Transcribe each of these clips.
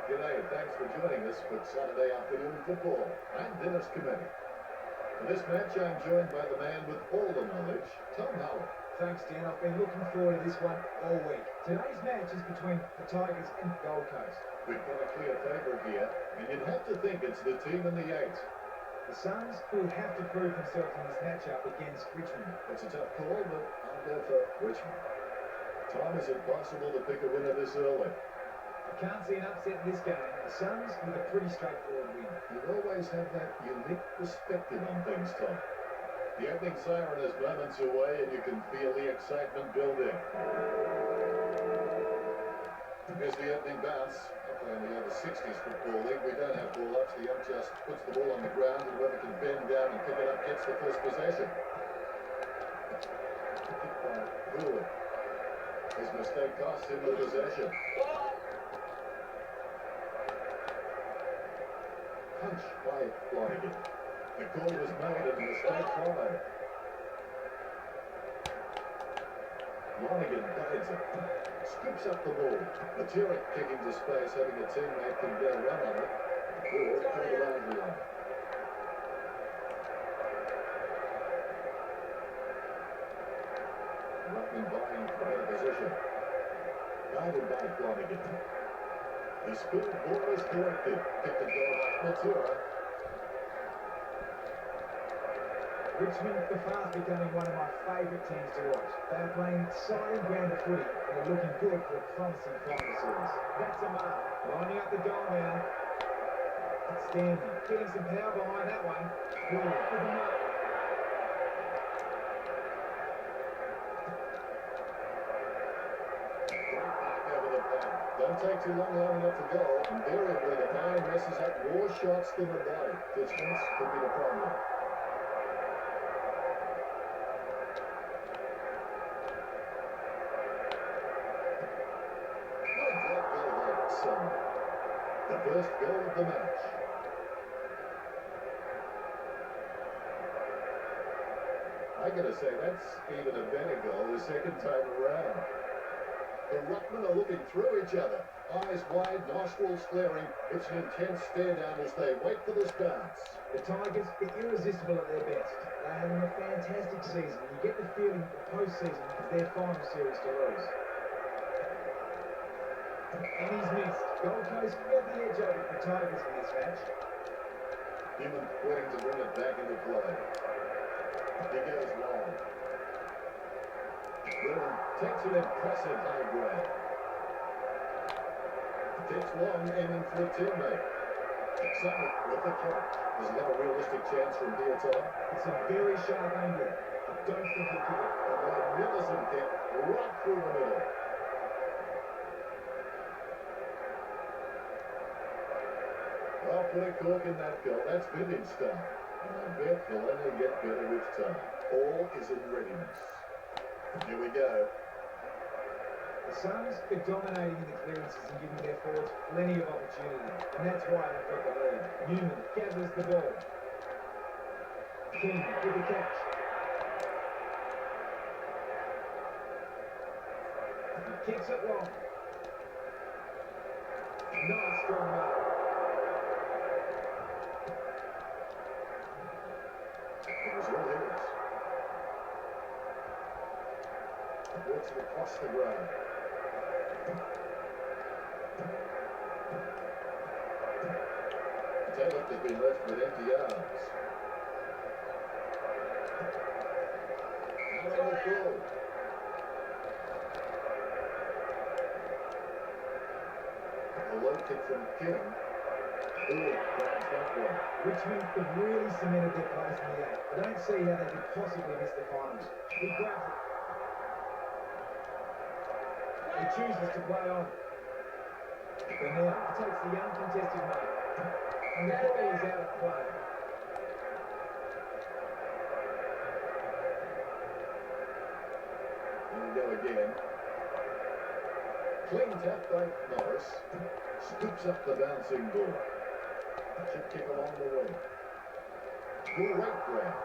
G'day, thanks for joining us for Saturday afternoon football. I'm Dennis Committee. For this match, I'm joined by the man with all the knowledge, Tom Howard. Thanks, Dan. I've been looking forward to this one all week. Today's match is between the Tigers and Gold Coast. We've got a clear favourite here, and you'd have to think it's the team in the 8. The Suns will have to prove themselves in this matchup against Richmond. It's a tough call, but I'll go for Richmond. Tom, is it possible to pick a winner this early? I can't see an upset in this game. The Suns with a pretty straightforward win. You always have that unique perspective on things, Tom. The opening siren is moments away, and you can feel the excitement building. Here's the opening bounce. We're playing the over 60s football league. We don't have ball-ups. The ump just puts the ball on the ground, and whoever can bend down and pick it up gets the first possession. Kick by Hurley. His mistake costs him the possession. Punch by Flanagan. The call was made and the mistake followed. Flanagan guides it. Scoops up the ball. Matera kicking to space, having a teammate can go run on it. Or to the boundary line. Ruckman buying for better position. Guided by Flanagan. The speed ball is corrected. Kicked the goal by Matera. Richmond are fast becoming one of my favourite teams to watch. They are playing exciting brand of footy and are looking good for a promising final series. That's a mark. Lining up the goal now. Stanley getting some power behind that one. Good for the mark. Don't take too long lining up the goal. Invariably, the mind messes up more shots than the body. Distance could be the problem. The first goal of the match. I gotta say, that's even a better goal the second time around. The Ruckmen are looking through each other. Eyes wide, nostrils flaring. It's an intense stare down as they wait for this bounce. The Tigers are irresistible at their best. They're having a fantastic season. You get the feeling the postseason is their final series to lose. And he's missed. Gold Coast got the edge over the Tigers in this match. Newman waiting to bring it back into play. He goes long. Brennan takes an impressive high grab. Takes long, aiming for a teammate. Summit with the catch. Does he have a realistic chance from here, Tom? It's a very sharp angle. I don't think he'll kick it. A magnificent kick right through the middle. Well, put a cork in that goal. That's vintage stuff. And I bet they'll only get better each time. All is in readiness. Here we go. The Suns are dominating in the clearances and giving their forwards plenty of opportunity. And that's why they've got the lead. Newman gathers the ball. King with the catch. He kicks it long. Nice strong mark. It was all his. Works it across the ground. Taylor has been left with empty arms. Out on the ball. A low kick from King. Ooh, grabs that one. Richmond have really cemented their place in the eight. I don't see how they could possibly miss the finals. He grabs it. He chooses to play on. But now he takes the uncontested mark. And the ball is out of play. Here we go again. Clean tap by Norris. Scoops up the bouncing ball. Chip kick along the wing. Great grab.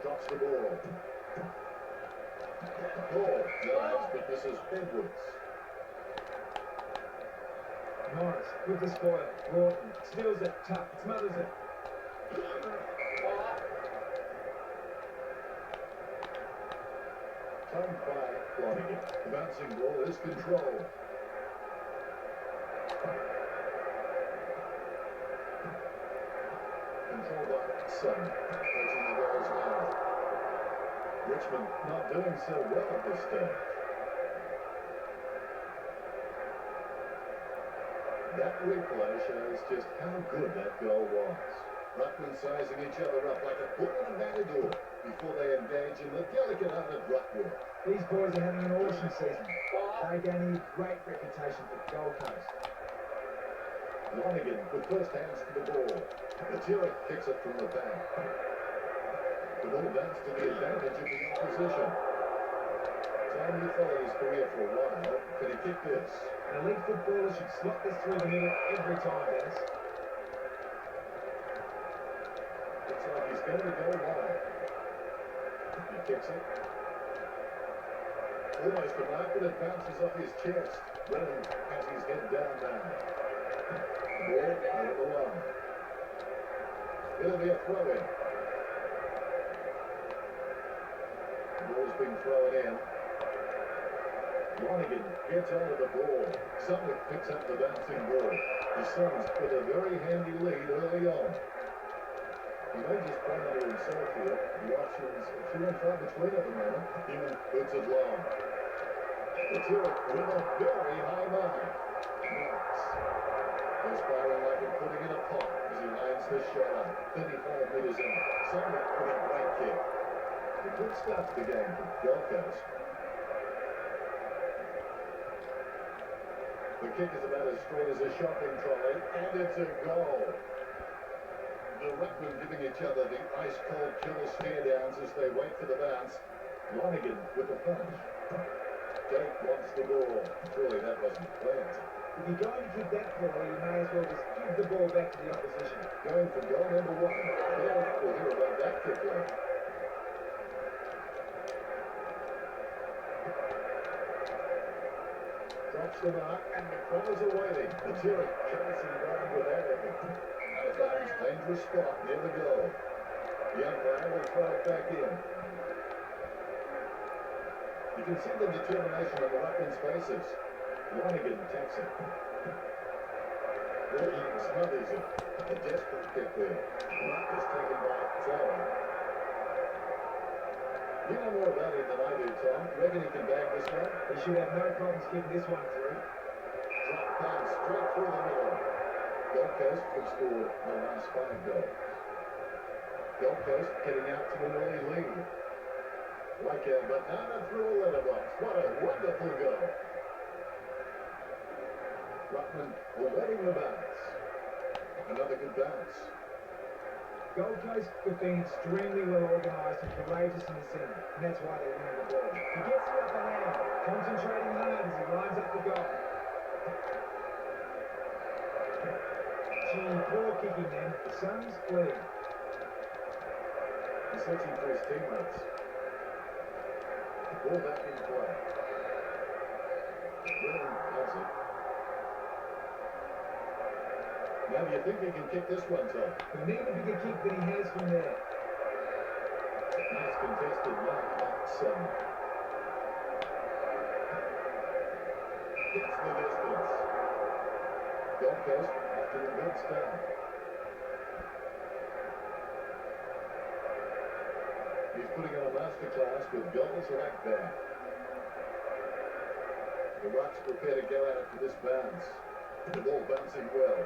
Drops the ball. Ball drives, but this is Edwards. Morris with the spoil. Lawton steals it. Tough. Smothers it. Timed by Flanagan. The bouncing ball is controlled. Controlled by Sun. Approaching the goals now. Richmond not doing so well at this stage. That replay shows just how good that goal was. Ruckman sizing each other up like a bull and a matador before they engage in the delicate art of ruck work. These boys are having an awesome season. They gain a great reputation for Gold Coast. Lonergan with first hands to the ball. Matera kicks it from the back. The ball bounced to the advantage of the opposition. Time he followed his career for a while. Can he kick this? An elite footballer should slot this through the middle every time, Dennis. Looks like he's going to go wide. He kicks it. Almost a mark, but it bounces off his chest. Brennan has his head down now. Ball over the line. It'll be a throw-in. Ball's been thrown in. Lonergan gets onto the ball. Sumner picks up the bouncing ball. The Suns put a very handy lead early on. He may just play under himself here. The options few and far between at the moment. Human puts it long. Matera with a very high mark. Nice. Perspiring like a pudding in a pot as he lines the shot up. 35 metres out. Sumner with a great kick. A good start to the game for Gold Coast. The kick is about as straight as a shopping trolley, and it's a goal. The ruckmen giving each other the ice-cold killer stare-downs as they wait for the bounce. Lonergan with the punch. Jake wants the ball. Surely that wasn't planned. If you're going to kick that ball, you may as well just give the ball back to the opposition. Going for goal number one. Well, we'll hear about that kick later. Drops the mark, and McConnell's awaiting. Matera chasing ground with that effort. Adams, dangerous spot near the goal. The umpire will throw it back in. You can see the determination on the ruckman's faces. Lonergan takes it. Lawton smothers it. A desperate kick there. Mark is taken by Fowler. You know more about him than I do, Tom. Reckon he can bag this one? They should have no problems kicking this one through. Drop pass straight through the middle. Gold Coast have scored the last 5 goals. Gold Coast getting out to an early lead. Like a banana through a letterbox. What a wonderful goal. Ruckman awaiting the bounce. Another good bounce. Gold Coast have been extremely well organised and courageous in the centre, and that's why they're winning the ball. He gets the upper hand, concentrating hard as he lines up the goal. Gee, poor kicking then. The Suns lead. He's searching for his teammates. Ball back in play. Brennan has it. Now do you think he can kick this one, Tom? He'll need a bigger kick than he has from there. Nice contested mark. That's gets the distance. Gold Coast off to a good start. He's putting on a masterclass with goals like that. The Rucks prepare to go at it for this bounce. The ball bouncing well.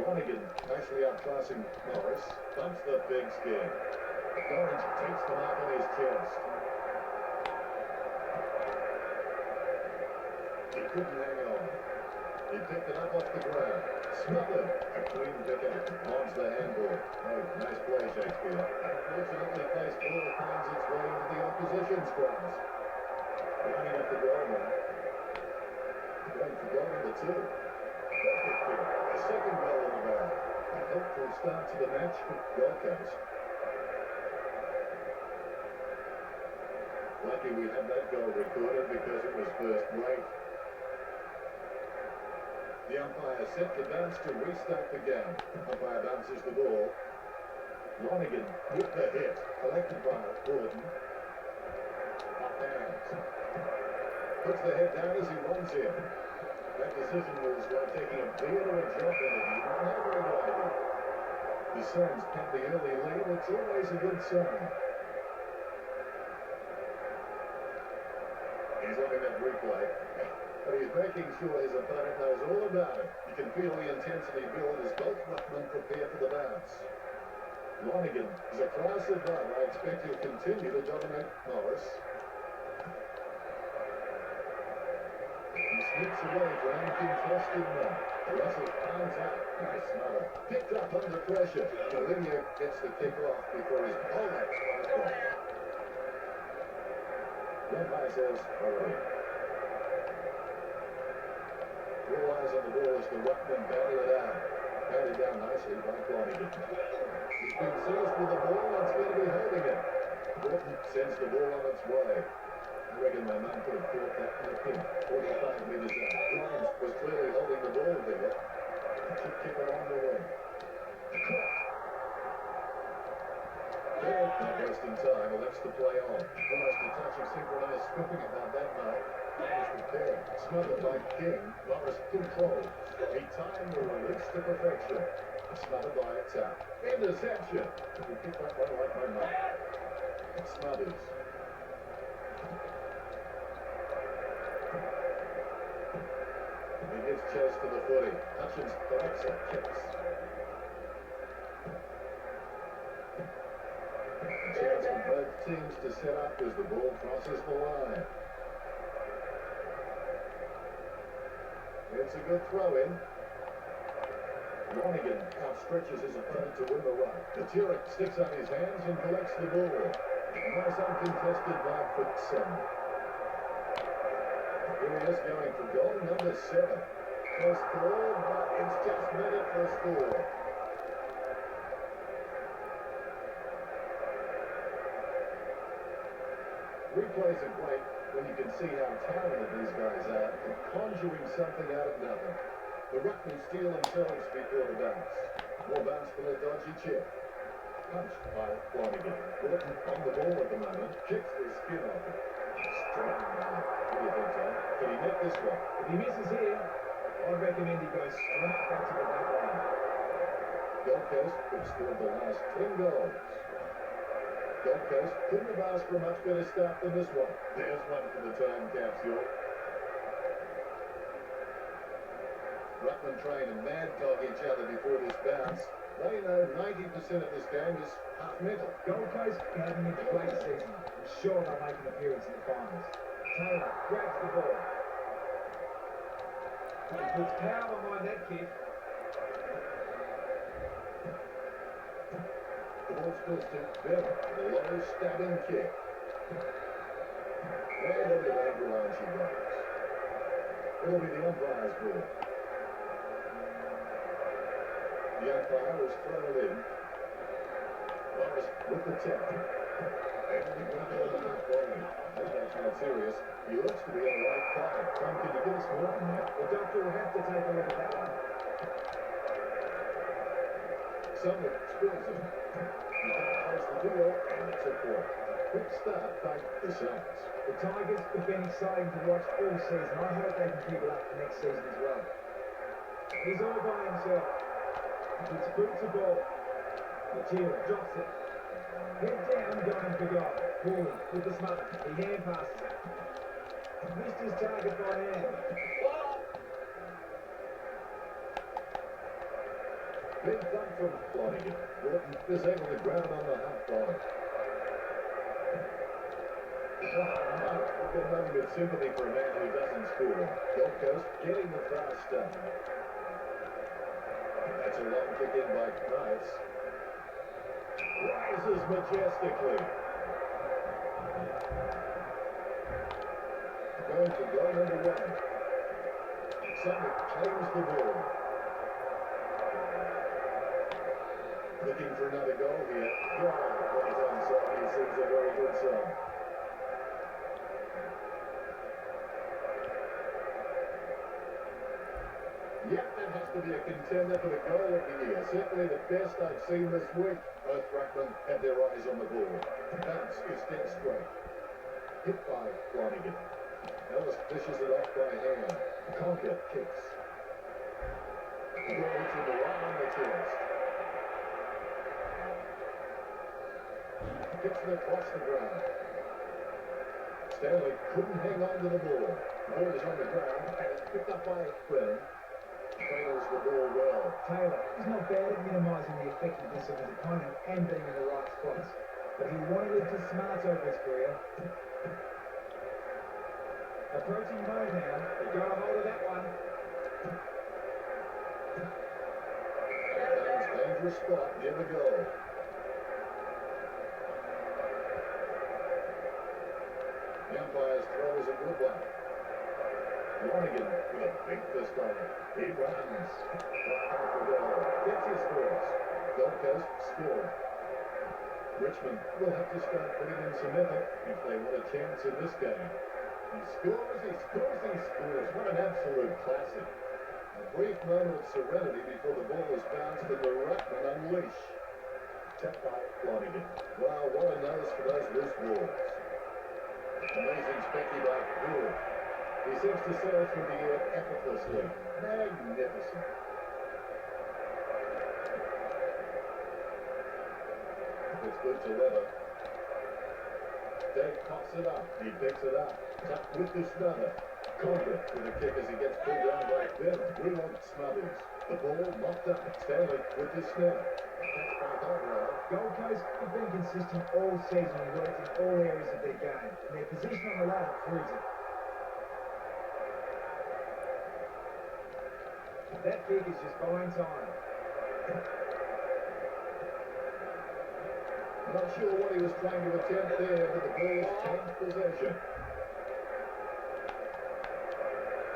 Lonergan actually outclassing Morris. Bumps the big skin. Orange takes the mark on his chest. He couldn't hang on. He picked it up off the ground. Smothered. A clean picket. On's the handball. Oh, nice play, Shakespeare. Unfortunately, place ball finds its way into the opposition scrums. Running up the goal now. Going for goal number 2. Perfect kick. The second goal in the barrel. A helpful start to the match for Gold Coast. Lucky we had that goal recorded because it was first rate. The umpire set the bounce to restart the game. Umpire bounces the ball. Lonergan with the hit. Collected by Gordon. Up hands. Puts the head down as he runs in. That decision was like taking a beer to a job interview. Never a good idea. The Suns get the early lead. It's always a good sign. He's looking at replay. But he's making sure his opponent knows all about it. You can feel the intensity build as both ruckmen prepare for the bounce. Lonergan is a class above. I expect he'll continue to dominate Morris. He sneaks away for an uncontested one. Russell finds out. Nice smother. Picked up under pressure. Mourinho gets the kick off before his bowler flies off. Umpire says, hurry. All eyes on the ball as the ruckman battle it out. Batted down nicely by Lonergan. He's been seized with the ball and it's going to be holding it. Gordon sends the ball on its way. I reckon my man could have caught that in the pin. 45 metres out. Grimes was clearly holding the ball there. Should kick along the way. Well, not wasting time, elects to play on. Almost a touch of synchronised scripping about that night. Morris prepared. Smothered by King. Morris controls. He timed the release to perfection. Smothered by a tap. Interception. He picked that one like my man. Smothers. He gives chase to the footy. Hutchins collects it. Kicks. A chance for both teams to set up as the ball crosses the line. It's a good throw-in. Lonergan outstretches his opponent to win the run. The Turek sticks out his hands and collects the ball. A nice uncontested by Footson. Here he is going for goal number 7. Close call, but it's just met it for a score. Replays are great when you can see how talented these guys are at conjuring something out of nothing. The ruckmen steal themselves before the bounce. More bounce for the dodgy chip. Punched by Lonergan. Gordon on the ball at the moment. Kicks the skin off it. Strong man. What do you think, Tom? Can he net this one? If he misses here, I'd recommend he goes straight back to the back line. Gold Coast have scored the last 10 goals. Gold Coast couldn't have asked for a much better start than this one. There's one for the time capsule. Ruckman train and mad dog each other before this bounce. They know 90% of this game is half mental. Gold Coast are having a great season. I'm sure they'll make an appearance in the finals. Taylor grabs the ball. He puts power behind that kick. The ball spills to Bennett. The low stabbing kick. And over the ankle line she goes. It'll be the umpire's ball. The umpire was thrown in. Morris with the tap. And he went over the half volley. That's not serious. He looks to be on the right side. Tom, can you give us more on that? The doctor will have to take a look at that one. Sumner spills him. He close the deal, and it's a point. A quick start by the Suns. The Tigers have been exciting to watch all season. I hope they can keep it up next season as well. He's all by himself. It's boot to ball. Matera drops it. Head down, going for goal. Cooley with the smart. He hand passes it. Missed his target by hand. Big thump from Flanagan. Gordon is able to grab it on the half line. We've got nothing but sympathy for a man who doesn't score. Gold Coast getting the fast start. That's a long kick in by Knights. Rises majestically. Going for goal number one. Summit claims the ball. Looking for another goal here. Goal. Well done, son. He seems a very good son. Yep, that has to be a contender for the goal of the year. Certainly the best I've seen this week. Both ruckmen had their eyes on the ball. Bounce is dead straight. Hit by Flanagan. Ellis fishes it off by hand. Conker kicks. The ball hits him right on the chest. Gets it across the ground. Stanley couldn't hang on to the ball. The ball is on the ground and it's picked up by Brennan. Trails the ball well. Taylor is not bad at minimising the effectiveness of his opponent and being in the right spots, but he wanted it to smart over his career. Approaching mode now. They got a hold of that one. Dangerous spot near the goal. The umpire's throw is a good one. Flanagan with a big fist on it. He runs. Off the goal. Gets his scores. Gold Coast scoring. Richmond will have to start putting in some effort if they want a chance in this game. He scores, he scores, he scores. What an absolute classic. A brief moment of serenity before the ball is bounced and the ruckman unleash. Tapped by Flanagan. Wow, what a nose for those loose balls. Amazing specky by Gould. He seems to sail through the air effortlessly. Magnificent. It's good to Leather. Dave pops it up. He picks it up. Tucked with the snubber. Conker with a kick as he gets pulled down by Ben. Real Smothers. The ball knocked up. Stanley with the snap. Catch by Hardwell. Gold Coast have been consistent all season and worked in all areas of their game, and their position on the ladder proves it. That kick is just buying time. Not sure what he was trying to attempt there, but the Bulls changed possession.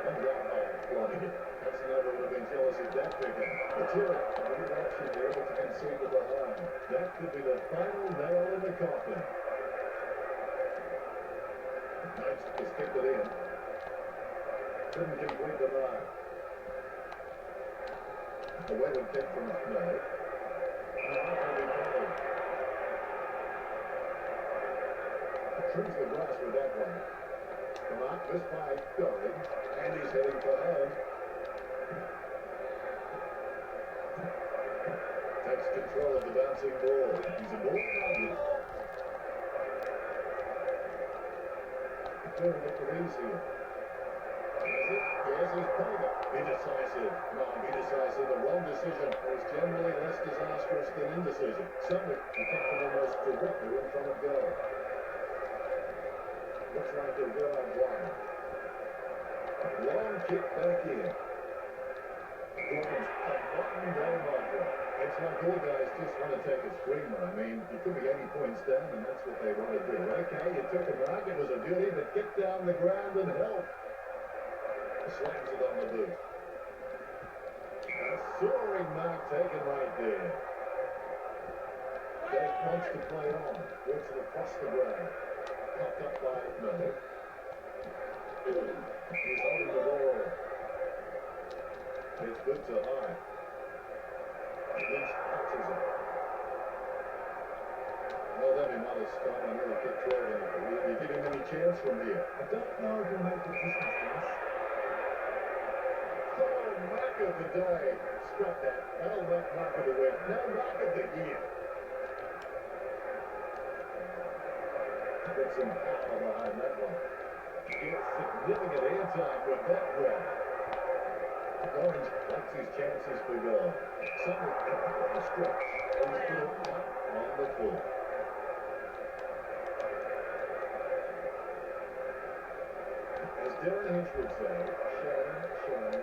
And down by Flanagan. Casanova would have been jealous of that figure. Matera, a good option there, but you can see the behind. That could be the final nail in the coffin. Knights has kicked it in. Couldn't complete the mark. A wayward kick from Snow. Trims the grass with that one. Come on, missed by Gorry. And he's heading for home. Takes control of the bouncing ball. He's a ball target. Doing it with ease here. Is it? Yes, he's playing it. Be decisive. No, be decisive. The wrong decision is generally less disastrous than indecision. Summit, you kept them almost directly in front of goal. Looks like they're good on one. Long kick back in. Gordon's a button down marker. It's like all guys just want to take a screamer. I mean, you could be 80 points down, and that's what they want to do. Okay, you took a mark. It was a beauty, but get down the ground and help. Slams it on the boot. A soaring mark taken right there. Dave wants to play on. Works it across the ground. Popped up by Miller. He's holding the ball. It's good to high. Lynch catches it. Well, that'd be another stop. I nearly kicked 12 in it. You give him any chance from here? I don't know if he'll make the distance, guys. Oh, mark of the day. Scrap that. That'll make mark of the week. No mark of the year. Get some power behind that one. Gets significant airtime with that grab. Orange likes his chances for goal. Summit on the stretch. He's put it up on the full. As Darren Hinch would say, shine.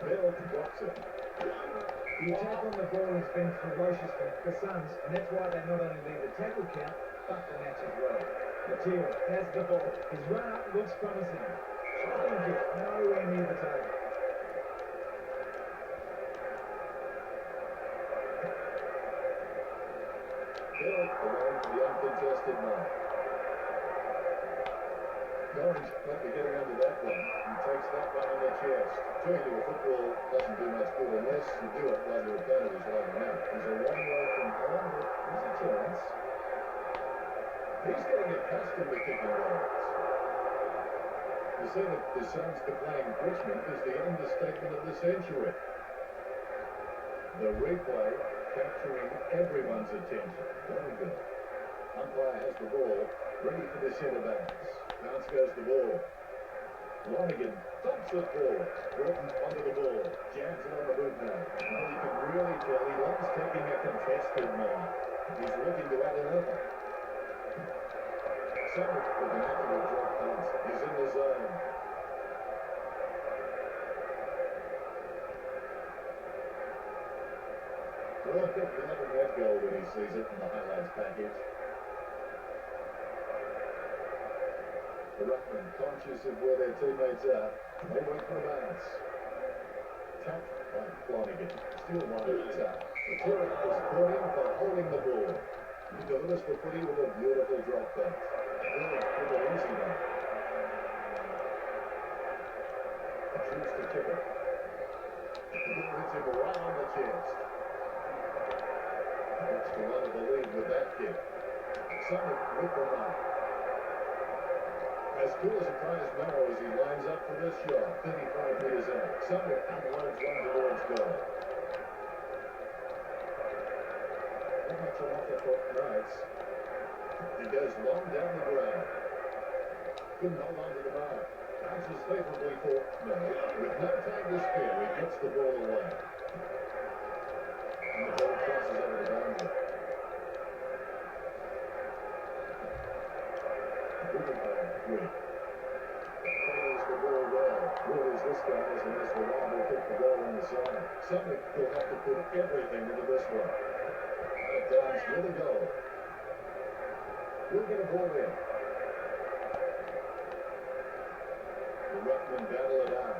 Bell drops it. The attack on the ball has been ferocious for the Suns, and that's why they not only lead the tackle count, but the match as well. Material has the ball. His run-up looks promising. Shocking kick, nowhere near the target. Bell along for the uncontested mark. Orange might be getting under that one. He takes that one on the chest. Turning to a football doesn't do much good unless you do it while your opponent is lining up. He's a long way from home, but there's a chance. He's getting accustomed to kicking goals. To say that the Suns are playing Richmond is the understatement of the century. The replay capturing everyone's attention. Very good. Umpire has the ball, ready for the centre backs. Bounce goes the ball. Lonergan thumps it forward. Broughton onto the ball. Jams it on the boot now. Now you can really tell he loves taking a contested mark. He's looking to add another. Summit with an accurate drop pass. He's in the zone. Well, I think he'll have that goal when he sees it in the highlights package. The Ruckman, conscious of where their teammates are, they went for the bounce. Tapped by Flanagan. Still one at the top. Material was caught in for holding the ball. Douglas for footy with a beautiful drop pass. Really with an easy one. Shoots to tip it. The ball hits him right on the chest. Looks to run of the lead with that kick. Summit with the mark. As cool as a prize marrow as he lines up for this shot, 35 metres out. Summit unloads one towards goal. Not much on offer for Knights. He goes long down the ground. Couldn't hold on to the mark. Bounces favourably for no. With no time to spare, he gets the ball away. And the ball crosses over the boundary. Quick. Cradles the ball well. What is this guy as unless the one will kick the ball in the side. Summit will have to put everything into this one. And Downs with a goal. We'll get a ball in. The Ruckman battle it out.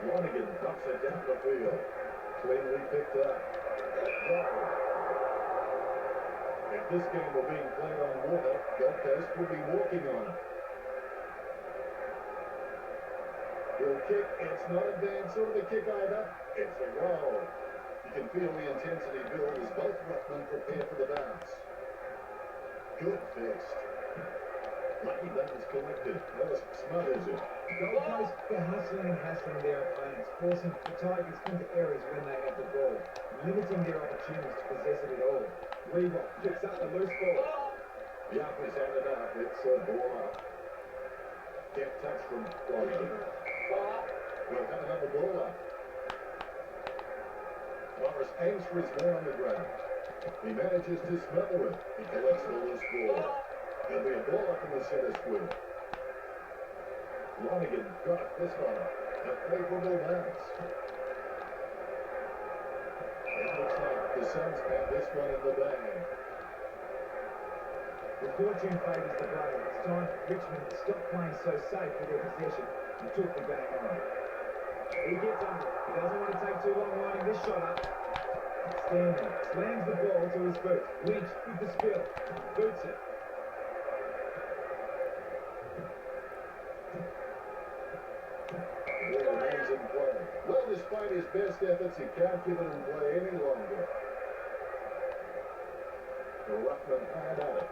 Lonergan knocks it down the field. Cleanly picked up. If this game were being played on water, Gold Coast would be walking on it. He'll kick, it's not a bad sort of a kick either. It's a goal. You can feel the intensity build as both Ruckman prepare for the bounce. Good fist. Lucky Buttons collected. Ellis smothers it. Gold Coast, they're hassling their opponents, forcing the Tigers into errors when they have the ball, limiting their opportunities to possess it at all. Reebok picks up the loose ball. The up is added up. It's a ball up. Deft touch from Flanagan. We'll have another ball up. Morris aims for his man on the ground. He manages to smother it. He collects the loose ball. There'll be a ball up in the centre square. Lonergan got this one up. A favourable bounce. It looks like the Suns have this one in the bag. The fortune favours the brave. It's time Richmond stopped playing so safe with their possession and took the game on. He gets under it. He doesn't want to take too long lining this shot up. Stanley slams the ball to his boot. Lynch with the spill. Boots it. The ball remains in play. Well, despite his best efforts, he can't give it in play any longer. The Ruckman hard at it.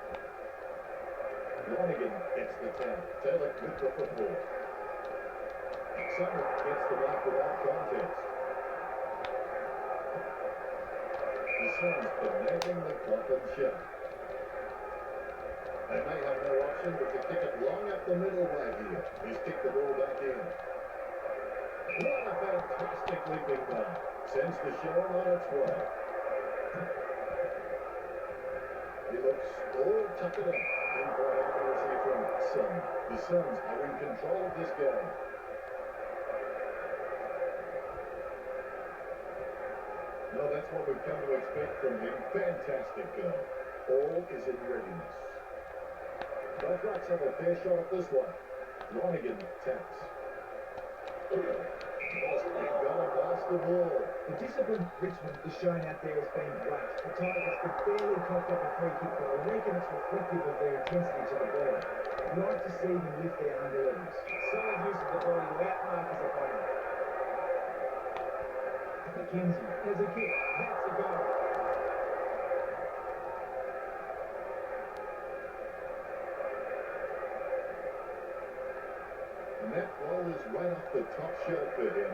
Lonergan gets the tap. Taylor with the football. Summit gets the mark without contest. The Suns are nagging the Coffin shut. They may have no option but to kick it long up the middle right here. He's kicked the ball back in. What a fantastic leaping mark. Sends the show on its way. He looks all tuckered up. Pinpoint accuracy from Sun. The Suns are in control of this game. No, that's what we've come to expect from him. Fantastic goal. All is in readiness. Both Rocks have a fair shot at this one. Lonergan taps. Must be going past the ball. The discipline Richmond is showing out there has been great. The Tigers have barely cocked up a free kick, but I reckon it's reflective of their intensity to the ball. I'd like to see them lift their under-levels. Solid use of the body to outmark his opponent. McKenzie has a kick. That's a goal. And that ball is right off the top shelf for him.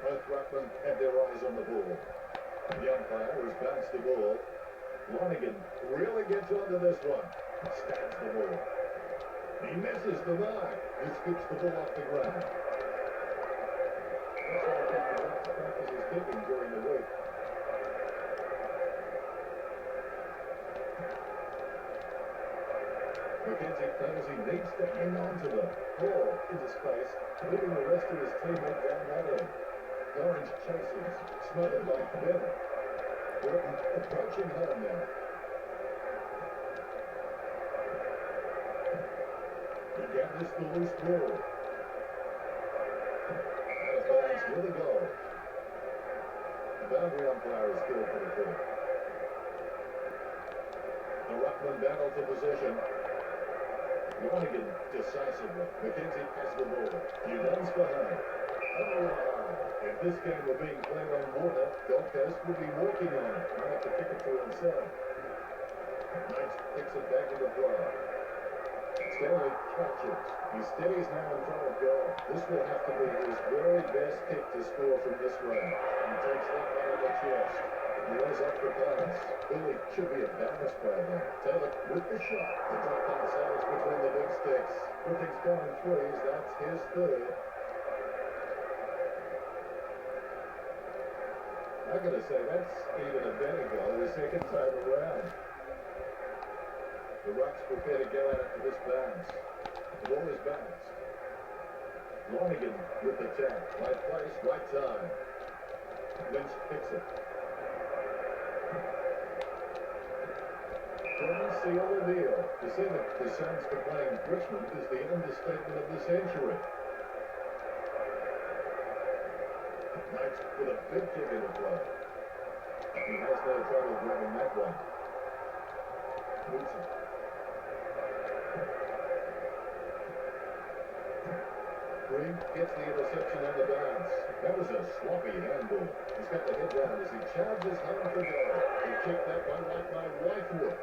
Both ruckmen have their eyes on the ball. The umpire has bounced the ball. Lonergan really gets onto this one. Stabs the ball. He misses the mark. He skips the ball off the ground. That's why I think the Bucks practice is kicking during the week. McKenzie knows he needs to hang on to them. Ball into space, leaving the rest of his teammate down that end. Orange chases, smothered by Bennett. Burton approaching home now. He gathers the loose ball. Out of bounds with a goal. The boundary umpire is called for the call. The ruckman battle for possession. Lonergan decisively. McKenzie has the ball. He runs for home. If this game were being played on water, Gold Coast would be working on it. Might have to kick it to himself. Knight picks it back into play. Stanley catches. He steadies now in front of goal. This will have to be his very best kick to score from this round. He takes that one on the chest. He lays off the pass. Billy should be a bonus player now. Taylor with the shot. The drop pass sails between the big sticks. Griffith's going threes. That's his third. I've got to say, that's even a better goal the second time around. The Rucks prepare to go at it for this bounce. The ball is bounced. Lonergan with the tap. Right place, right time. Lynch picks it. Couldn't seal the deal. To say that the Suns for playing Richmond is the understatement of the century. Knight with a big kick into play. He has no trouble grabbing that one. Woodson. Green gets the interception on the bounce. That was a sloppy handball. He's got the head down as he charges home for goal. He kicked that one like my wife would.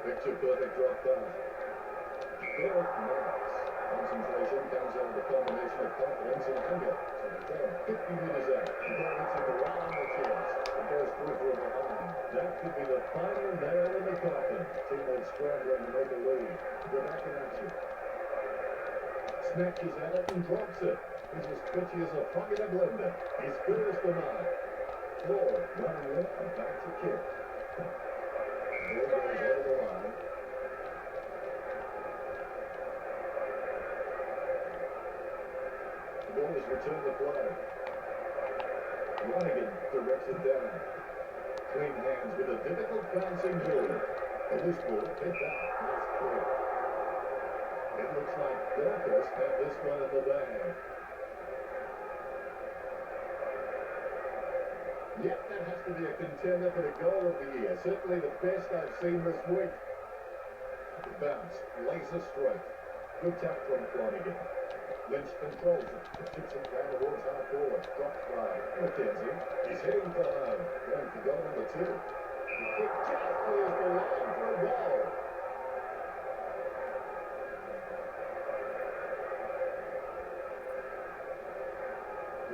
Picture perfect drop pass. Derek Knox. Concentration comes out of the combination of confidence and anger. So the throw 50 metres out. The ball hits him right on the chest. It goes through for a behind. That could be the final nail in the coffin. Teammates scrambling to make a lead. Go back in action. Snatches at it and drops it. He's as twitchy as a frog in a blender. He spills the mark. Ball running in and back to kick. Ball goes over the line. The ball is returned to play. Lonergan directs it down. Clean hands with a difficult bouncing ball. A loose ball picked up. Nice clear. It looks like Gold Coast have this one in the bag. Yep, that has to be a contender for the goal of the year. Certainly the best I've seen this week. The bounce, laser straight. Good tap from Lonergan. Lynch controls it. Chips it down towards half forward. Drops by McKenzie. He's heading for home. Going for goal number 2. The kick just clears the line for a goal.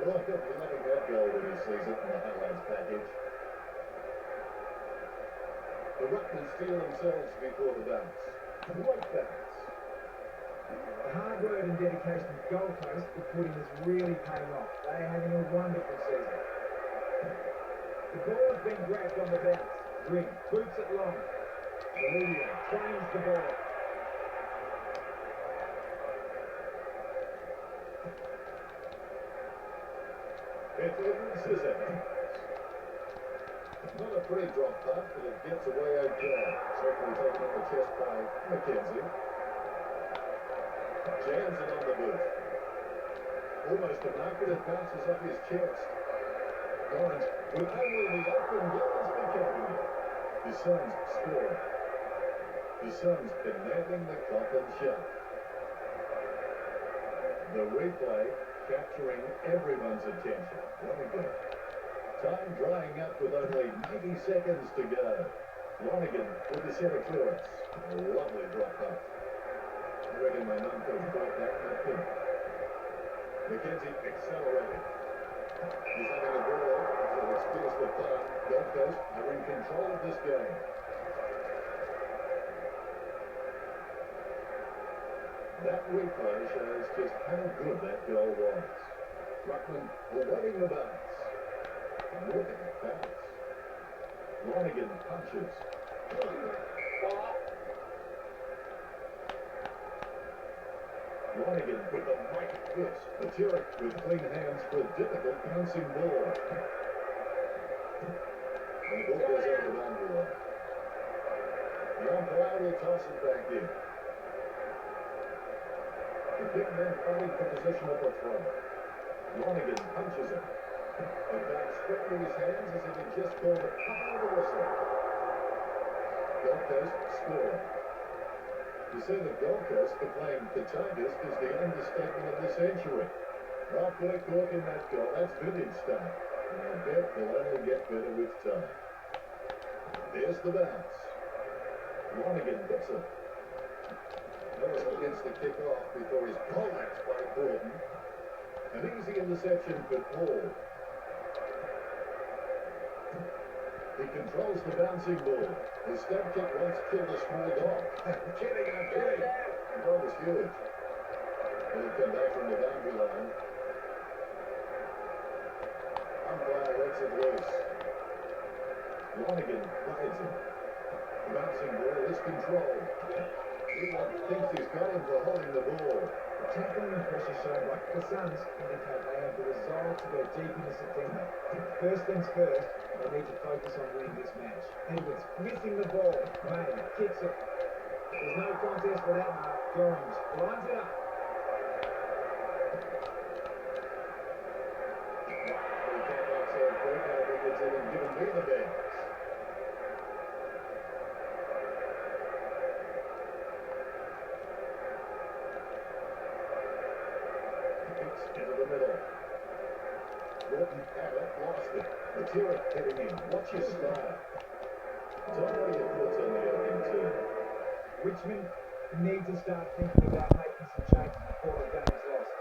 Well, he'll be loving that goal when he sees it in the highlights package. The Ruckman steal themselves before the bounce. Great bounce. The hard work and dedication the Gold Coast have put in is really paying off. They're having a wonderful season. The ball has been grabbed on the bounce. Green boots it long. Olivier trains the ball. It's Evans Scissorhands. Not a pretty drop punt, but it gets away okay. Safely taken on the chest by McKenzie. Jams it on the boot. Almost a mark, but it bounces off his chest. Lawrence, with only the open goals for Campbell. The Suns score. The Suns commanding the coffin shut. The replay capturing everyone's attention. What a goal. Time drying up with only 90 seconds to go. Lonergan with the centre clearance. A lovely drop punt. I reckon my mum could have brought that in a pin. McKenzie accelerating. He's having a ball, so it's fierce for fun. Gold Coast are in control of this game. That replay shows just how good that goal was. Ruckman awaiting the bounce. And look at that bounce. Lonergan punches. Lonergan with a mighty twist. Matera with clean hands for a difficult bouncing ball. And the ball goes over the boundary line. The umpire will toss it back in. The big man fighting for position at the throw. Lonergan punches him. And back straight to his hands as if he just called a couple of the whistle. Gold Coast scoring. To say that Gold Coast are playing the Tigers is the understatement of the century. Well, put a cork in that goal. That's vintage stuff. And I bet they'll only get better with time. There's the bounce. Lonergan gets it. Ellis begins to kick off before he's poleaxed by Gordon. An easy interception for Paul. He controls the bouncing ball. His step kick once killed a small dog. Kidding, I'm kidding. The dog was huge. He'll come back from the boundary line. Umpire lets it loose. Lonergan rides him. The bouncing ball is controlled. Everyone thinks he's got him for holding the ball. The tackling and pressure shown by the Suns indicate they have the resolve to go deep into September. First things first, they need to focus on winning this match. Edwards missing the ball. May kicks it. There's no contest for that mark. Gorringe lines it up. He came back so quick, I think it's even given me the bench. Into the middle. Gordon had it, lost it. Matera heading in. Watch his style. Tom, what are your thoughts on the opening team? Richmond need to start thinking about making some changes before the game's lost.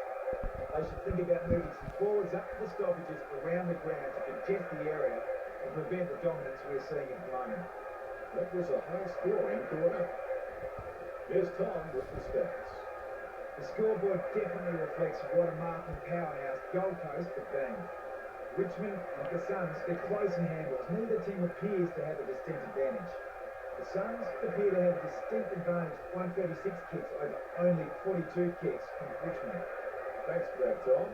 They should think about moving some forwards up to the stoppages around the ground to congest the area and prevent the dominance we're seeing at the moment. That was a high-scoring quarter. Here's Tom with the stats. The scoreboard definitely reflects what a marking powerhouse Gold Coast have been. Richmond, like the Suns, they're close in handballs. Neither team appears to have a distinct advantage. The Suns appear to have a distinct advantage, 136 kicks over only 42 kicks from Richmond. Thanks for that, Tom.